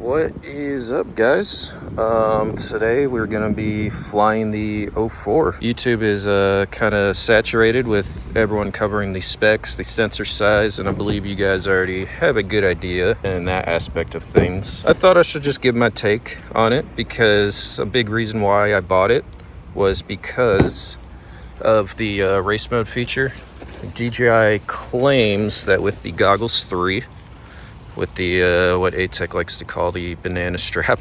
What is up, guys? Today we're gonna be flying the O4. YouTube is kind of saturated with everyone covering the specs, the sensor size, and I believe you guys already have a good idea in that aspect of things. I thought I should just give my take on it because a big reason why I bought it was because of the race mode feature. DJI claims that with the Goggles 3, with the what ATEC likes to call the banana strap,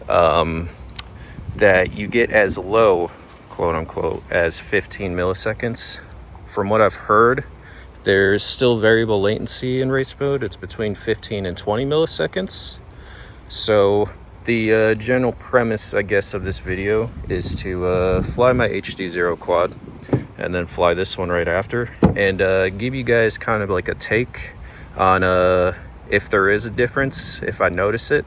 that you get as low, quote unquote, as 15 milliseconds. From what I've heard, there's still variable latency in race mode. It's between 15 and 20 milliseconds. So the general premise, I guess, of this video is to fly my HD0 quad and then fly this one right after, and give you guys kind of like a take on if there is a difference, if I notice it.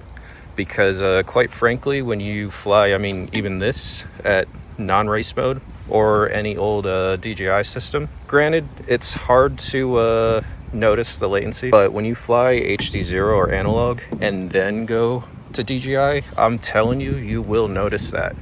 Because quite frankly, when you fly, I mean, even this at non-race mode or any old DJI system, granted, it's hard to notice the latency, but when you fly HD0 or analog and then go to DJI, I'm telling you, you will notice that.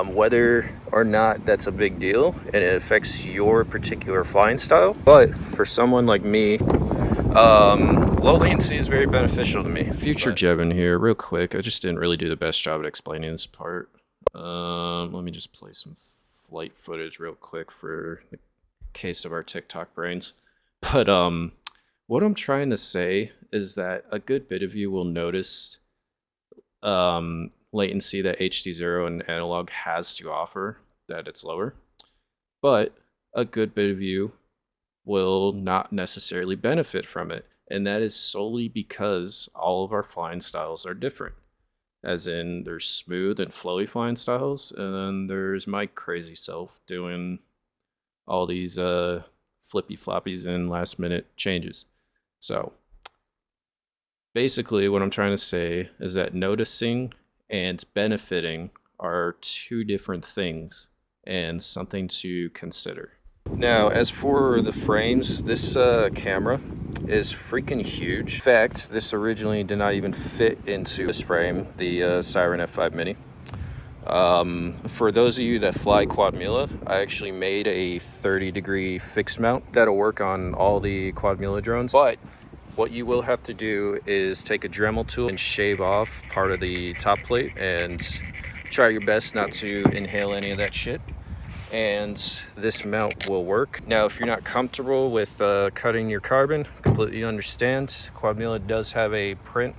Whether or not that's a big deal and it affects your particular flying style, but for someone like me, low latency is very beneficial to me. Future Jevin here, real quick. I just didn't really do the best job at explaining this part. Let me just play some flight footage real quick for the case of our TikTok brains. But what I'm trying to say is that a good bit of you will notice latency that HD0 and analog has to offer, that it's lower. But a good bit of you will not necessarily benefit from it, and that is solely because all of our flying styles are different. As in, there's smooth and flowy flying styles, and then there's my crazy self doing all these flippy floppies and last minute changes. So basically what I'm trying to say is that noticing and benefiting are two different things and something to consider. Now, as for the frames, this camera is freaking huge. In fact, this originally did not even fit into this frame, the Siren F5 Mini. For those of you that fly Quadmula, I actually made a 30-degree fixed mount that'll work on all the Quadmula drones. But what you will have to do is take a Dremel tool and shave off part of the top plate and try your best not to inhale any of that shit, and this mount will work. Now, if you're not comfortable with cutting your carbon, completely understand. Quadmula does have a print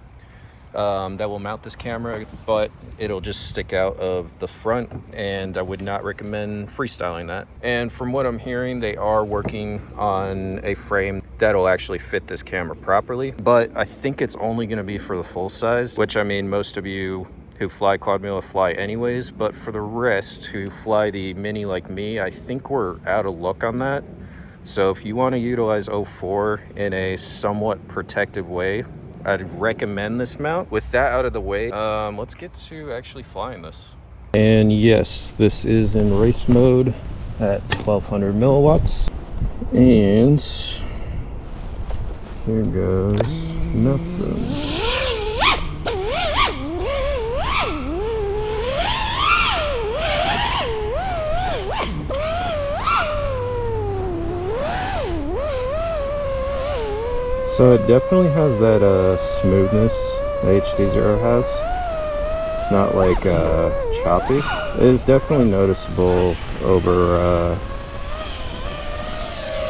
that will mount this camera, but it'll just stick out of the front, and I would not recommend freestyling that. And from what I'm hearing, they are working on a frame that'll actually fit this camera properly, but I think it's only going to be for the full size, which, I mean, most of you who fly Quadmula fly anyways, but for the rest who fly the Mini like me, I think we're out of luck on that. So if you want to utilize O4 in a somewhat protective way, I'd recommend this mount. With that out of the way, let's get to actually flying this. And yes, this is in race mode at 1200 milliwatts. And here goes nothing. So it definitely has that smoothness the HD0 has. It's not like choppy. It is definitely noticeable over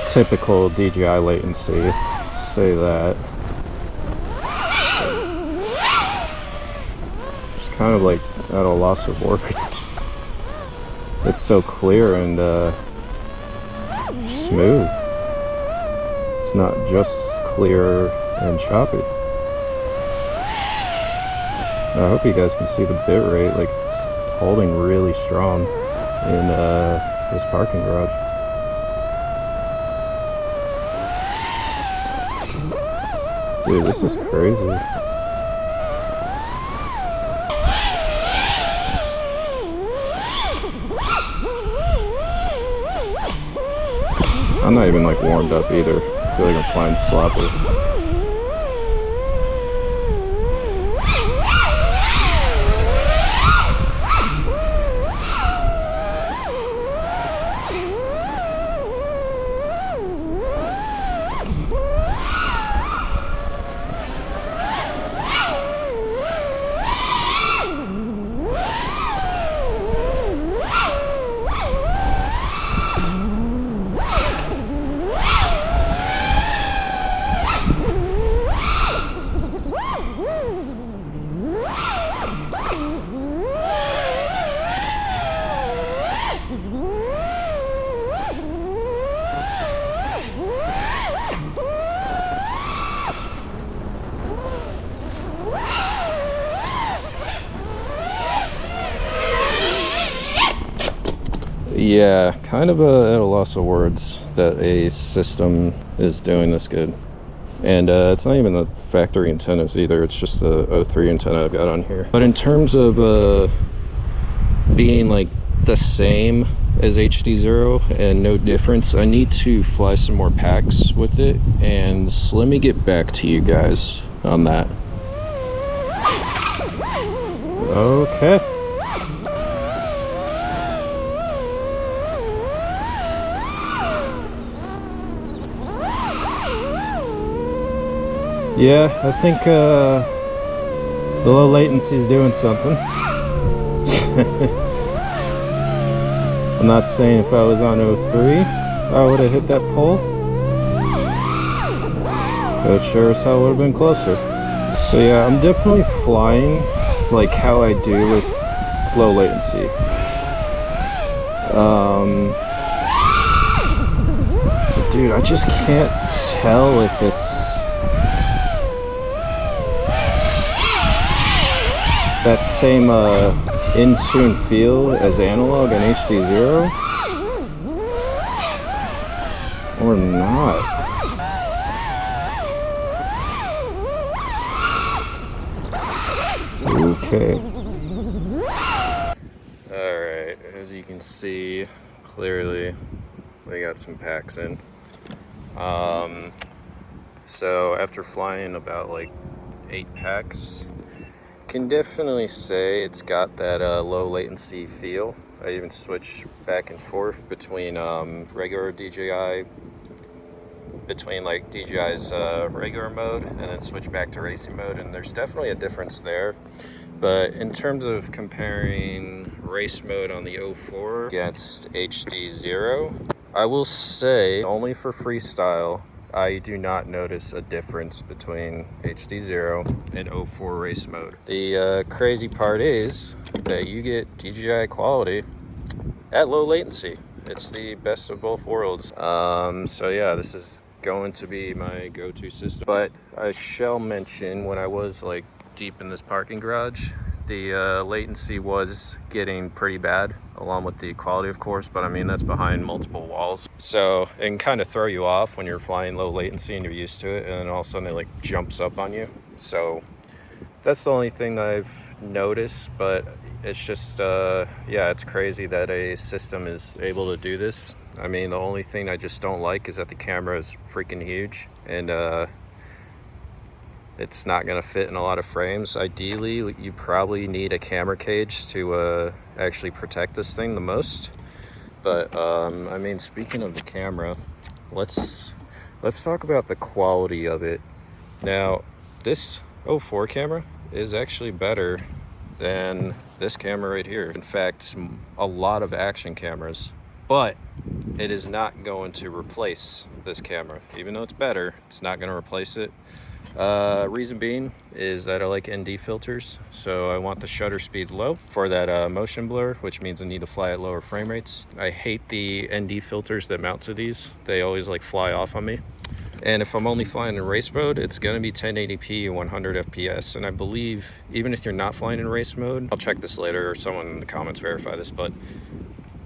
typical DJI latency, say that. Just kind of like at a loss of words. It's so clear and smooth. It's not just clear and choppy. I hope you guys can see the bit rate. Like, it's holding really strong in this parking garage. Dude, this is crazy. I'm not even like warmed up either. I feel like I'm flying sloppy. Yeah, kind of at a loss of words that a system is doing this good. And it's not even the factory antennas either, it's just the O3 antenna I've got on here. But in terms of being like the same as HD0 and no difference, I need to fly some more packs with it, and so let me get back to you guys on that. Okay. Yeah, I think the low latency is doing something. I'm not saying if I was on O3 I would have hit that pole, but it sure as hell would have been closer. So yeah, I'm definitely flying like how I do with low latency. But dude, I just can't tell if it's that same in-tune feel as analog and HD0 or not. Okay. Alright, as you can see clearly we got some packs in. So after flying about like 8 packs, can definitely say it's got that low latency feel. I even switch back and forth between regular DJI, between like DJI's regular mode, and then switch back to racing mode, and there's definitely a difference there. But in terms of comparing race mode on the O4 against HD0, I will say only for freestyle I do not notice a difference between HD0 and O4 race mode. The crazy part is that you get DJI quality at low latency. It's the best of both worlds. So yeah, this is going to be my go-to system. But I shall mention, when I was like deep in this parking garage, the latency was getting pretty bad, along with the quality of course, but I mean that's behind multiple walls, so it can kind of throw you off when you're flying low latency and you're used to it, and then all of a sudden it like jumps up on you. So that's the only thing I've noticed, but it's just yeah, it's crazy that a system is able to do this. I mean, the only thing I just don't like is that the camera is freaking huge, and it's not going to fit in a lot of frames. Ideally, you probably need a camera cage to actually protect this thing the most. But I mean, speaking of the camera, let's talk about the quality of it. Now, this O4 camera is actually better than this camera right here. In fact, a lot of action cameras, but it is not going to replace this camera. Even though it's better, it's not going to replace it. Reason being is that I like ND filters, so I want the shutter speed low for that motion blur, which means I need to fly at lower frame rates. I hate the ND filters that mount to these. They always like fly off on me. And if I'm only flying in race mode, it's going to be 1080p and 100 fps. And I believe even if you're not flying in race mode, I'll check this later or someone in the comments verify this, but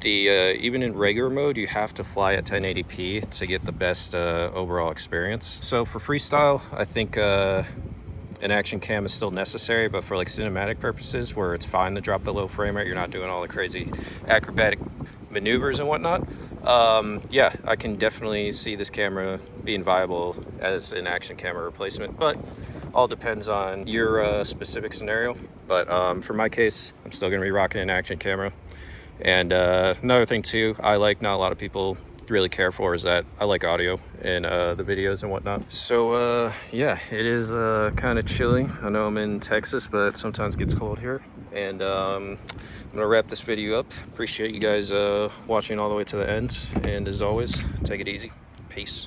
even in regular mode, you have to fly at 1080p to get the best overall experience. So for freestyle, I think an action cam is still necessary, but for like cinematic purposes where it's fine to drop the low frame rate, you're not doing all the crazy acrobatic maneuvers and whatnot, yeah, I can definitely see this camera being viable as an action camera replacement, but all depends on your specific scenario. But for my case, I'm still going to be rocking an action camera. And another thing too, I like, not a lot of people really care for, is that I like audio in the videos and whatnot. So yeah, it is kind of chilly. I know I'm in Texas, but it sometimes gets cold here. And I'm gonna wrap this video up. Appreciate you guys watching all the way to the end, and as always, take it easy. Peace.